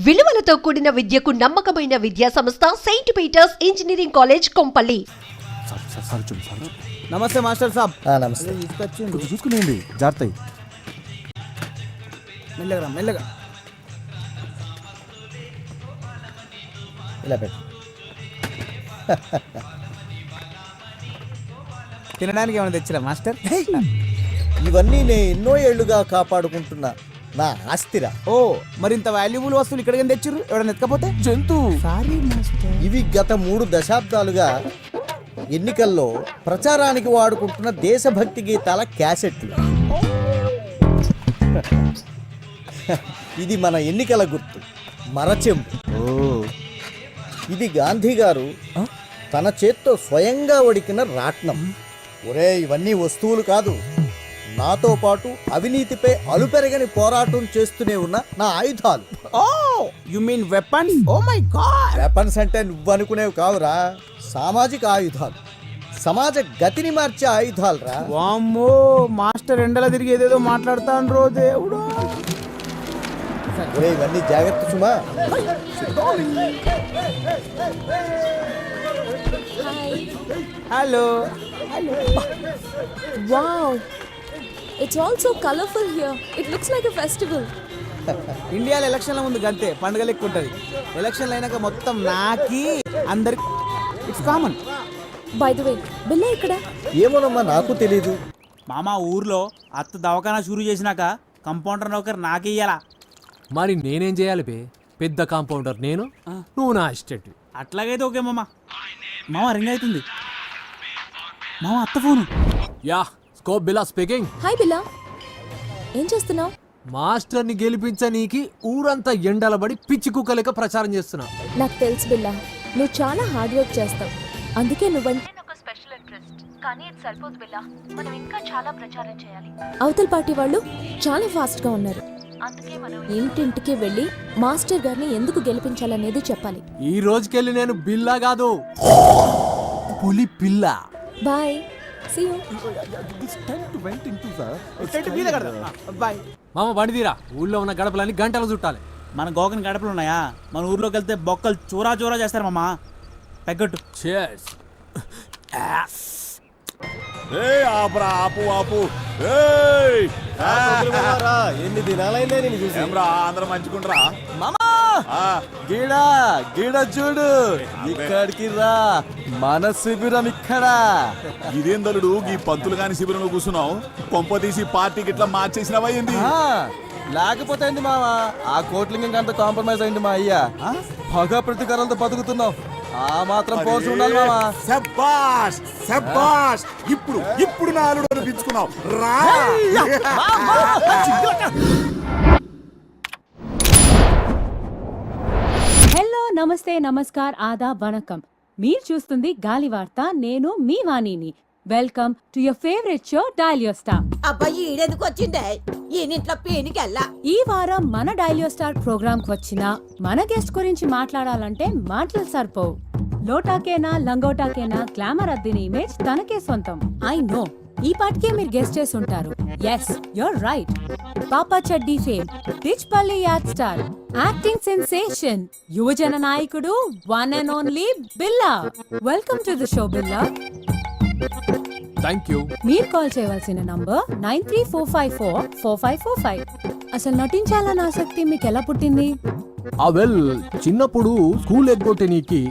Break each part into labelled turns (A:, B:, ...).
A: విలువలతో కూడిన విద్యకు నమ్మకమైన విద్యా సంస్థ Saint Peter's engineering college Kompally.
B: నమస్తే మాస్టర్ సాబ్.
C: నమస్తే.
B: కొంచెం
C: చూసుకునేయండి, జాగ్రత్త.
B: మెల్లగా మెల్లగా
C: ఇలా పెట్టు.
B: తినడానికి ఏమైనా తెచ్చిరా మాస్టర్?
C: ఇవన్నీ నేను ఎన్నో ఏళ్లుగా కాపాడుకుంటున్నా నా ఆస్తిరా.
B: ఓ మరి ఇంత వాల్యుబుల్ వస్తువులు ఇక్కడికి తెచ్చిర్రు? ఎవడన్నా ఎత్తకపోతే జంతువు. Sorry master.
C: ఇవి గత 3 దశాబ్దాలుగా ఎన్నికల్లో ప్రచారానికి వాడుకుంటున్న దేశభక్తి గీతాల క్యాసెట్లు. ఇది మన ఎన్నికల గుర్తు, మరచెంపు. ఇది గాంధీ గారు తన చేత్తో స్వయంగా వడికిన రాట్నం. ఒరే, ఇవన్నీ వస్తువులు కాదు, నాతో పాటు అవినీతిపై అలుపెరగని పోరాటం చేస్తూనే ఉన్న నా ఆయుధాలు.
B: Oh you mean weapons? Oh my god.
C: Weapons అంటే నువ్వు అనుకునేవి కావురా, సామాజిక ఆయుధాలు, సమాజ గతిని మార్చే ఆయుధాలు రా.
B: వామ్మో, మాస్టర్ ఎండల తిరిగి ఏదేదో మాట్లాడుతాను రో దేవుడు.
C: ఒరే, ఇవన్నీ జాగ్రత్త సుమా.
B: Hello.
D: Wow, it's all so colorful here. It looks like a festival.
B: ఇండియాలో ఎలక్షన్ల ముందు గంతే పండుగ లెక్క ఉంటుంది. ఎలక్షన్లు అయినాక మొత్తం నాకి అందరికి it's common.
D: By the way, బిల్లా ఇక్కడ?
C: ఏమోనమ్మా, నాకు తెలీదు.
E: మామ ఊర్లో అత్త దవాఖానా షురూ చేసినాక కంపౌండర్ నౌకర్ నాకేయాలా?
F: మరి నేనేం చేయాలి బే? పెద్ద కాంపౌండర్ నేను, నువ్వు నా అసిస్టెంట్.
E: అట్లాగైతే ఓకే మామ. మామ రింగ్ అవుతుంది. మామ అత్త ఫోను.
F: యా, స్కోప్ బిల్లా స్పీకింగ్.
D: హాయ్ బిల్లా, ఏం చేస్తున్నావు?
F: మాస్టర్ని గెలిపించనీకి ఊరంతా ఎండలబడి పిచ్చి కుక్కలేక ప్రచారం చేస్తున్నా.
D: నాకు తెలుసు బిల్లా, నువ్వు చాలా హార్డ్ వర్క్ చేస్తావు, అందుకే నువ్వంటే
G: ఒక స్పెషల్ ఇంట్రెస్ట్. కానీ ఇది సరిపోదు బిల్లా, మనం ఇంకా చాలా ప్రచారం చేయాలి.
D: అవతల పార్టీ వాళ్ళు చాలా ఫాస్ట్ గా ఉన్నారు.
G: అందుకే మనం
D: ఇంటింటికి వెళ్ళి మాస్టర్ గారిని ఎందుకు గెలిపించాలనేది చెప్పాలి.
F: ఈ రోజుకెళ్ళి నేను బిల్లా కాదు, పులి పిల్ల.
D: Bye, see you.
B: బాయ్.
F: మామ బండి తీరా, ఊళ్ళో ఉన్న గడపలన్నీ గంటలు చుట్టాలి.
E: మన గోకని గడపలు ఉన్నాయా? మన ఊర్లోకి వెళ్తే బొక్కలు చూరా చూరా చేస్తారు మామ. పెగ్గట్టు.
F: Cheers.
H: ఆపు.
C: ఎన్ని దినాలైందే నేను చూసి.
H: అందరూ మంచుకుంటారా
C: మామా, గీడ చూడు, ఇక్కడికి రా, మన శిబిరం ఇక్కడ.
H: ఇదేందలుడు ఈ పంతులు కాని శిబిరంలో కూర్చున్నావు? కొంప తీసి పార్టీకి ఇట్లా మార్చేసినవా ఏంది?
C: లేకపోతే ఏంది మావా, ఆ కోట్లింగం అంత కాంప్రమైజ్ అయింది మా అయ్యా. పగ ప్రతీకారాలతో బతుకుతున్నావు, ఆ మాత్రం పోర్చి ఉండాలి మావా.
H: శబ్బాష్. ఇప్పుడు నా అల్లుడు అనిపించుకున్నావు రా.
I: హలో, నమస్తే, నమస్కార్, ఆదాబ్, వణకం. మీరు చూస్తుంది గాలి వార్త. నేను మీ వాణిని. Welcome to your favourite show dial your star.
J: అబ్బాయి ఈడెందుకు వచ్చిందే? ఈయనింట్లో పీనికెళ్ళా.
I: ఈ వారం మన డయల్ యువర్ స్టార్ ప్రోగ్రామ్ కు వచ్చిన మన గెస్ట్ గురించి మాట్లాడాలంటే మాటలు సరిపోవు. లోటాకేనా లంగోటాకేనా గ్లామర్ అద్దిన ఇమేజ్ తనకే సొంతం. ఐ నో, ఈ పాటికే మీరు గెస్ట్ చేసి ఉంటారు. Yes, you're right. పాపా చెడ్డీ ఫేమ్, రిచ్ పల్లి యాడ్ స్టార్, యాక్టింగ్ సెన్సేషన్, యువజన నాయకుడు, one and only Billa. Welcome to the show Billa.
F: Thank you.
I: మీరు కాల్ చేయవలసిన నంబర్ 9345445545. అసలు నటించాలన్న ఆసక్తి మీకు ఎలా పుట్టింది?
F: వెల్, చిన్నప్పుడు స్కూల్ ఎగ్గొట్టే నీకి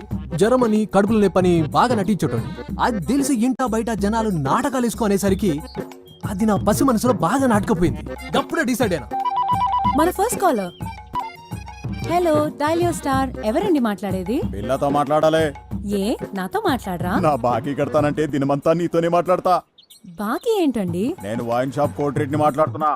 F: జ్వరమని కడుపులు నొప్పని బాగా నటించటం. అది తెలిసి ఇంటా బయట జనాలు నాటకాలు వేసుకునేసరికి అది నా పసి మనసులో బాగా నాటకపోయింది. అప్పుడే డిసైడ్ అయినా.
I: మన first caller. Hello, dial your star. ఎవరండి మాట్లాడేది?
H: పిల్లతో మాట్లాడాలి.
I: ఏ, నాతో మాట్లాడరా?
H: నా బాకీ కడతానంటే దినమంతా నీతోనే మాట్లాడతా.
I: బాకీ ఏంటండి?
H: నేను వైన్ షాప్ కోట్రెడ్ని మాట్లాడుతున్నా.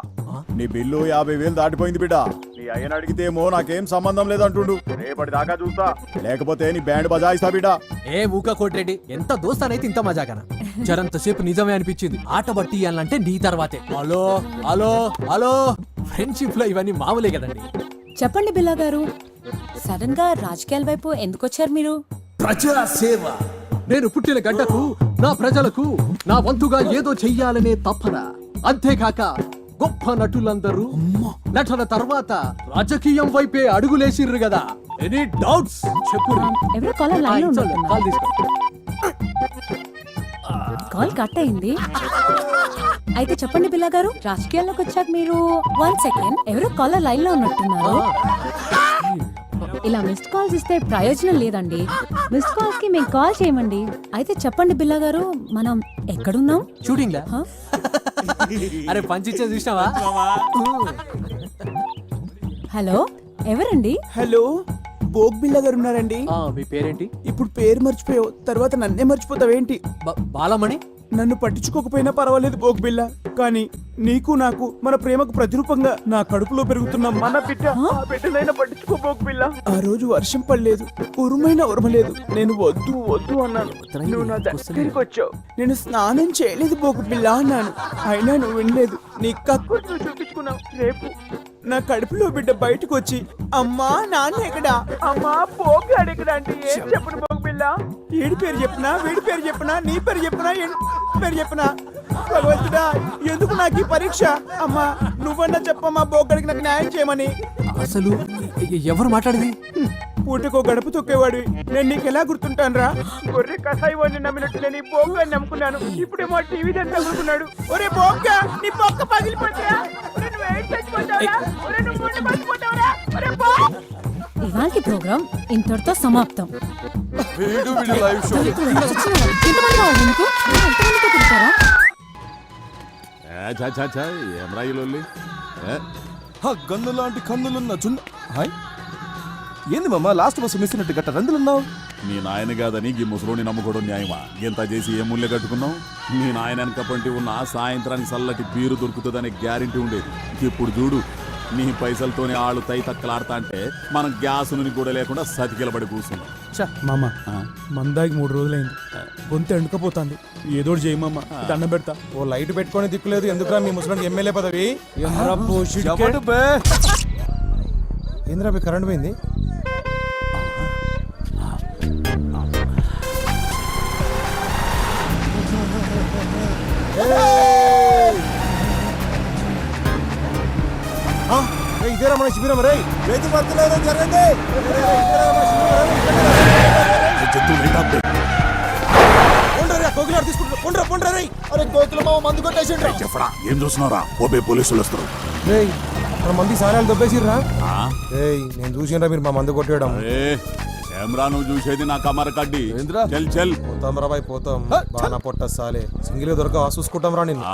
H: నీ బిల్లు 50,000 దాటిపోయింది బిడ్డ. నీ అయ్యని అడిగితేమో నాకేం సంబంధం లేదంటుండు. రేపటి దాకా చూస్తా, లేకపోతే నీ బ్యాండ్ బజాయిస్తా బిడ్డ.
F: ఏ ఊక కోట్రెడ్డి, ఎంత దోస్తానైతే ఇంత మజాకనా? జరంతసేపు నిజమే అనిపించింది. ఆట బట్టి ఇయ్యాలంటే నీ తర్వాతే. హలో హలో హలో, ఫ్రెండ్షిప్ లో ఇవన్నీ మామూలే కదండి.
I: చెప్పండి బిల్లా గారు, సడన్ గా రాజకీయాల వైపు ఎందుకు వచ్చారు మీరు?
F: ప్రజా సేవ. నేను పుట్టిన గడ్డకు, నా ప్రజలకు నా వంతుగా ఏదో చెయ్యాలనే తపన. అంతేకాక గొప్ప నటులందరూ నటన తర్వాత రాజకీయం వైపే అడుగులేసిర్రు కదా. ఎనీ డౌట్స్ చెప్పు.
I: ఎవరో కాలర్ లైన్ లో ఉన్నట్టున్నారు.
F: కాల్ తీసుకో.
I: కాల్ కట్ అయింది. అయితే చెప్పండి బిల్లా గారు, రాజకీయాల్లోకి వచ్చాక మీరు 1 సెకండ్, ఎవరో కాలర్ లైన్ లో ఉన్నట్టున్నారు. ఇలా మిస్డ్ కాల్స్ ఇస్తే ప్రయోజనం లేదండి. మిస్డ్ కాల్స్ కి మేము కాల్ చేయమండి. అయితే చెప్పండి బిల్లా గారు, మనం ఎక్కడున్నాం?
F: షూటింగ్ లా?
I: హ?
F: అరే పంచిచ్చే చూసినావా?
I: హలో, ఎవరండి?
B: హలో, బోగ్ బిల్ల గారు ఉన్నారండి.
F: మీ పేరేంటి?
B: ఇప్పుడు పేరు మర్చిపోయావు, తర్వాత నన్నే మర్చిపోతావేంటి?
F: బాలమణి.
B: నన్ను పట్టించుకోకపోయినా పర్వాలేదు బోగ్ బిల్ల, కానీ నీకు నాకు మన ప్రేమకు ప్రతిరూపంగా నా కడుపులో పెరుగుతున్న మన బిడ్డనైనా పట్టించుకో బోగ్ బిల్ల. ఆ రోజు వర్షం పడలేదు, ఉరుమైనా ఉరమలేదు, నేను వద్దు వద్దు అన్నాను, నువ్వు నా దగ్గరికి వచ్చావు. నేను స్నానం చేయలేదు బోగ్ బిల్ల అన్నాను, అయినా నువ్వు వినలేదు. నీ కక్కు నువ్వు చూపించుకున్నావు. రేపు నా కడుపులో బిడ్డ బయటకు వచ్చి అమ్మా నాన్న ఎక్కడా, అమ్మా పోగాడు ఎక్కడ అంటే ఏం చెప్పను బోగ్ బిల్ల? ఏడి పేరు చెప్పినా, వీడి పేరు చెప్పినా, నీ పేరు చెప్పినా, పేరు చెప్పినా, భగవంతుడా ఎందుకు నాకు ఈ పరీక్ష? అమ్మా నువ్వన్నా చెప్పమ్మా బోగ్గడికి నాకు న్యాయం చేయమని.
F: అసలు ఎవరు మాట్లాడేది?
B: పూటకో గడప తొక్కేవాడు నేను నీకు ఎలా గుర్తుంటాను రా? గొర్రె కసాయి వాడిని నమ్మినట్టు నేను ఈ బోగ్గాన్ని నమ్ముకున్నాను, ఇప్పుడేమో టీవీ దాన్ని తగులుకున్నాడు. ఒరే బోగ్గా, నీ బొక్క పగిలిపోతారా? నువ్వు ఏం చచ్చిపోతావురా? నువ్వు ముందు పడిపోతావురా? ఒరే బోగ్.
I: ఇవాల్టి ప్రోగ్రామ్ ఇంతటితో సమాప్తం.
C: Live show.
I: ఎంతమంది కావాలి మీకు? ఎంతమందితో తిరుగుతారా?
C: గన్ను లాంటి కన్నులున్న చున్న. హాయ్, ఏంది మామ లాస్ట్ బస్సు మిస్ అయినట్టు గట్ట రందులున్నావు?
H: నీ నాయన కాదని ఈ ముసలోని నమ్ముకోవడం న్యాయమా? ఎంత చేసి ఏ ముళ్ళే కట్టుకున్నావు? నీ నాయన వెనకపంటి ఉన్న సాయంత్రానికి చల్లటి బీరు దొరుకుతుందనే గ్యారెంటీ ఉండేది. ఇప్పుడు చూడు, నీ పైసలతోనే ఆళ్ళు తై తక్కలాడతా అంటే మనం గ్యాస్ నూనె కూడా లేకుండా సతికిలబడి కూర్చున్నాం.
B: మామ మందాకి 3 రోజులైంది, గొంతు ఎండుకపోతుంది, ఏదో చేయమమ్మ, దండం పెడతా.
C: ఓ లైట్ పెట్టుకొని దిక్కులేదు, ఎందుకురా మీ ముసలానికి ఎమ్మెల్యే పదవి? ఏంద్రా మీ కరెంట్ పోయింది? ఇదేరా మన శిబిరం రే, రైతు పడతలేదు జరగండి.
H: ఏం చూస్తున్నారా? ఓపే పోలీసులు వస్తారు.
C: మన మంది సారాలు దొబ్బేసిర్రా? నేను చూసినరా మీరు మా మందు కొట్టేయడం?
H: కెమెరా నువ్వు చూసేది నా కమర కడ్డి. చల్ చల్
C: పోతాం రా బాయ్, పోతాం. బాగా పొట్ట సాలే సింగిల్ గా దొరక చూసుకుంటాం రా నిన్ను.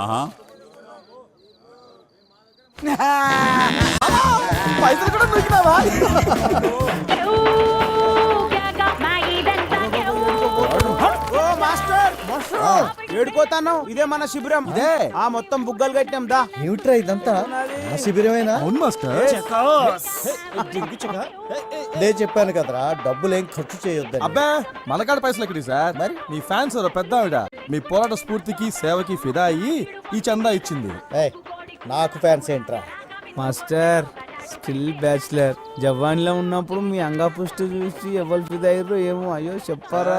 C: పైసలు కూడా దొరికినావా?
B: ఏడుకోతాను, ఇదే మన శిబిరం. ఇదే ఆ మొత్తం బుగ్గలు కట్టినాం దా.
C: ఏమిట్రా ఇదంతా? ఆ శిబిరమేనా? అవును మాస్టర్.
K: నేను చెప్పాను కదరా, డబ్బులు ఏం ఖర్చు చేయొద్దని.
C: అబ్బా మనకాడ పైసలు ఎక్కడి సార్? మరి మీ ఫ్యాన్స్ పెద్ద ఆవిడ మీ పోరాట స్ఫూర్తికి సేవకి ఫిదా అయ్యి ఈ చందా ఇచ్చింది.
K: నాకు ఫ్యాన్స్ ఏంట్రా?
B: మాస్టర్ స్టిల్ బ్యాచులర్, జవాన్లో ఉన్నప్పుడు మీ అంగాపుష్టి చూసి ఎవరు ఫిదయ్యారో ఏమో, అయ్యో చెప్పారా?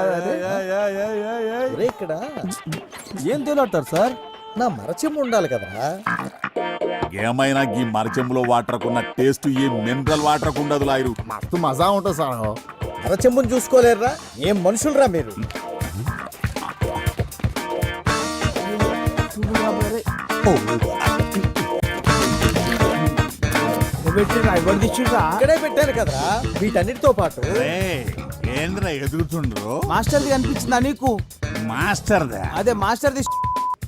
K: ఇక్కడ
C: ఏం తేలాడతారు సార్?
K: నా మరచెంబు ఉండాలి కదరా.
H: ఏమైనా ఈ మరచెంబులో వాటర్కున్న టేస్ట్ ఏ మినరల్ వాటర్ ఉండదు లాయరు.
K: మస్తు మజా ఉంటుంది సార్. మరచెంబుని చూసుకోలేరురా? ఏం మనుషులరా మీరు? ఇక్కడే పెట్టాను కదరా వీటన్నిటితో పాటు.
H: ఏంద్రా ఎదుగుతుండ్రు?
B: మాస్టర్ది కనిపించిందా నీకు?
H: మాస్టర్
B: అదే మాస్టర్ది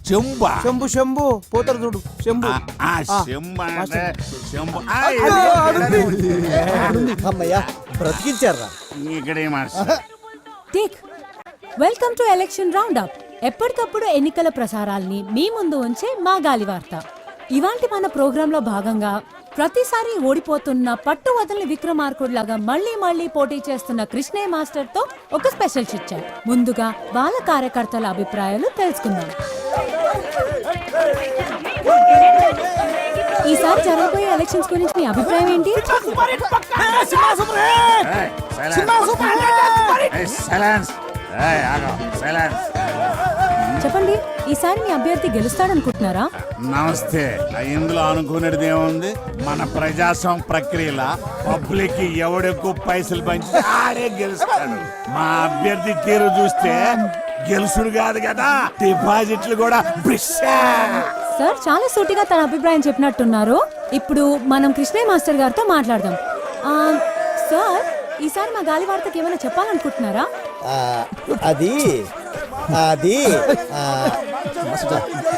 H: చెంబా.
B: శంభు శంభు పోతారు చూడు, శంభు.
K: అమ్మయ్యా బ్రతికించారా?
I: Take welcome to election round up. ఎప్పటికప్పుడు ఎన్నికల ప్రసారాల్ని మీ ముందు ఉంచే మా గాలి వార్త. ఇవాంటి మన ప్రోగ్రామ్ లో భాగంగా ప్రతిసారి ఓడిపోతున్న పట్టు వదలని విక్రమార్కుడిలాగా మళ్లీ మళ్లీ పోటీ చేస్తున్న కృష్ణయ్య మాస్టర్ తో ఒక స్పెషల్ చిట్ చాట్. ముందుగా వాళ్ళ కార్యకర్తల అభిప్రాయాలు తెలుసుకుందాం. ఈసారి జరగబోయే ఎలక్షన్స్ గురించి మీ అభిప్రాయం ఏంటి? చెప్పండి, ఈసారి మీ అభ్యర్థి గెలుస్తాడనుకుంటున్నారా?
H: నమస్తే. ఇందులో అనుకునేది ఏముంది? మన ప్రజాస్వామ్య ప్రక్రియల పబ్లిక్ ఎవడెక్కువ పైసలు పంచి ఆడే గెలుస్తాడు. మా అభ్యర్థి తీరు చూస్తే గెలుసుడు కాదు కదా, డిపాజిట్లు కూడా
I: సార్ చాలా సూటిగా తన అభిప్రాయం చెప్పినట్టున్నారు. ఇప్పుడు మనం కృష్ణయ్య మాస్టర్ గారితో మాట్లాడదాం. సార్, ఈసారి మా గాలి వార్తకి ఏమైనా చెప్పాలనుకుంటున్నారా?
K: అది అది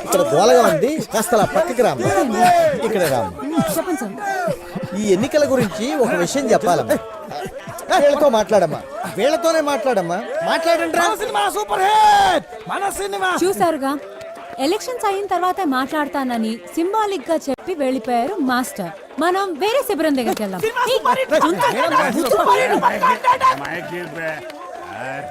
K: ఇక్కడ గోలగా ఉంది, కాస్త అలా పక్కకి రామ్మ. ఇక్కడ రామ్మ.
I: చెప్పండి సార్.
K: ఈ ఎన్నికల గురించి ఒక విషయం చెప్పాలమ్మా. వీళ్ళతో మాట్లాడమ్మా, వీళ్ళతోనే మాట్లాడమ్మా. మాట్లాడండి.
C: సూపర్ హిట్ మన సినిమా.
I: చూసారుగా, ఎలక్షన్స్ అయిన తర్వాత మాట్లాడతానని సింబాలిక్ గా చెప్పి వెళ్ళిపోయారు మాస్టర్. మనం వేరే శిబిరం దగ్గరికి వెళ్దాం.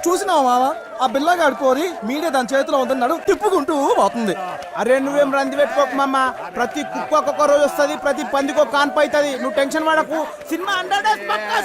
C: చూసినావా మామ, ఆ బిల్లగాడు కోరి మీడియా దాని చేతిలో ఉందన్నాడు, తిప్పుకుంటూ పోతుంది.
B: అరే నువ్వేం రంది పెట్టుకోకు మామ. ప్రతి కుక్క ఒక్కొక్క రోజు వస్తుంది, ప్రతి పందికి ఒక కాన్పు అవుతుంది. నువ్వు టెన్షన్ పడకు. సినిమా 100 days పక్కా.